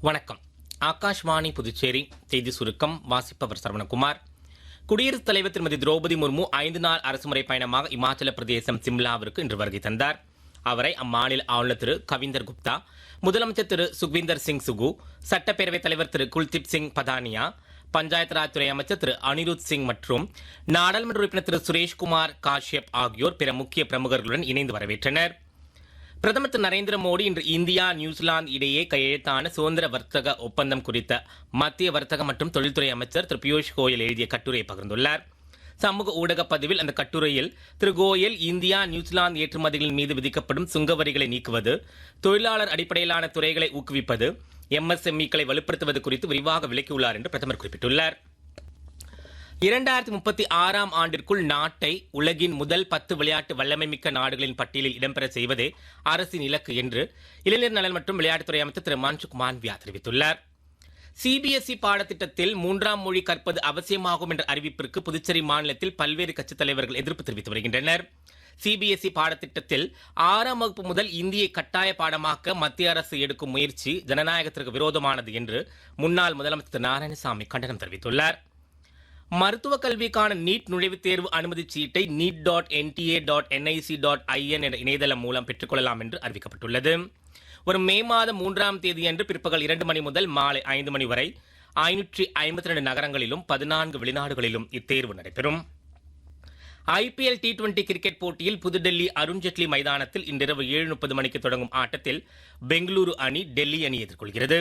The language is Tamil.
வணக்கம். ஆகாஷ்வாணி புதுச்சேரி செய்தி சுருக்கம் வாசிப்பவர் சரவணகுமார். குடியரசுத் தலைவர் திருமதி திரௌபதி முர்மு 5 நாள் அரசுமுறை பயணமாக இமாச்சல பிரதேசம் சிம்லாவிற்கு இன்று வருகை தந்தார். அவரை அம்மாநில ஆளுநர் திரு கவிந்தர் குப்தா, முதலமைச்சர் திரு சுக்விந்தர் சிங் சுகு, சட்டப்பேரவைத் தலைவர் திரு குல்தீப் சிங் பதானியா, பஞ்சாயத் ராஜ் துறை அமைச்சர் திரு அனிருத் சிங் மற்றும் நாடாளுமன்ற உறுப்பினர் திரு சுரேஷ்குமார் காஷ்யப் ஆகியோர் பிற முக்கிய பிரமுகர்களுடன் இணைந்து வரவேற்றனர். பிரதமர் திரு நரேந்திர மோடி இன்று இந்தியா நியூசிலாந்து இடையே கையெழுத்தான சுதந்திர வர்த்தக ஒப்பந்தம் குறித்த மத்திய வர்த்தக மற்றும் தொழில்துறை அமைச்சர் திரு பியூஷ் கோயல் எழுதிய கட்டுரையை பகிர்ந்துள்ளார். சமூக ஊடக பதிவில் அந்த கட்டுரையில் திரு கோயல் இந்தியா நியூசிலாந்து ஏற்றுமதிகள் மீது விதிக்கப்படும் சுங்க வரிகளை நீக்குவது, தொழிலாளர் அடிப்படையிலான துறைகளை ஊக்குவிப்பது, MSME-க்களை வலுப்படுத்துவது குறித்து விரிவாக விளக்கியுள்ளார் என்று பிரதமர் குறிப்பிட்டுள்ளார். 2036 ஆண்டிற்குள் நாட்டை உலகின் முதல் 10 விளையாட்டு வல்லமைமிக்க நாடுகளின் பட்டியலில் இடம்பெற செய்வதே அரசின் இலக்கு என்று இளைஞர் நலன் மற்றும் விளையாட்டுத்துறை அமைச்சர் திரு மன்சுக் மாண்ட்வியா தெரிவித்துள்ளார். CBSE பாடத்திட்டத்தில் 3ஆம் மொழி கற்பது அவசியமாகும் என்ற அறிவிப்பிற்கு புதுச்சேரி மாநிலத்தில் பல்வேறு கட்சித் தலைவர்கள் எதிர்ப்பு தெரிவித்து வருகின்றனர். CBSE பாடத்திட்டத்தில் 6ஆம் வகுப்பு முதல் இந்தியை கட்டாய பாடமாக்க மத்திய அரசு எடுக்கும் முயற்சி ஜனநாயகத்திற்கு விரோதமானது என்று முன்னாள் முதலமைச்சர் திரு நாராயணசாமி கண்டனம் தெரிவித்துள்ளார். மருத்துவக் கல்விக்கான நீட் நுழைவுத் தேர்வு அனுமதிச் சீட்டை neet.nta.nic.in என்ற இணையதளம் மூலம் பெற்றுக்கொள்ளலாம் என்று அறிவிக்கப்பட்டுள்ளது. வரும் மே மாதம் 3ஆம் தேதியன்று பிற்பகல் 2 மணி முதல் மாலை 5 மணி வரை 552 நகரங்களிலும் 14 வெளிநாடுகளிலும் இத்தேர்வு நடைபெறும். IPL T20 கிரிக்கெட் போட்டியில் புதுடெல்லி அருண்ஜேட்லி மைதானத்தில் இன்றிரவு 7:30 மணிக்கு தொடங்கும் ஆட்டத்தில் பெங்களூரு அணி டெல்லி அணி எதிர்கொள்கிறது.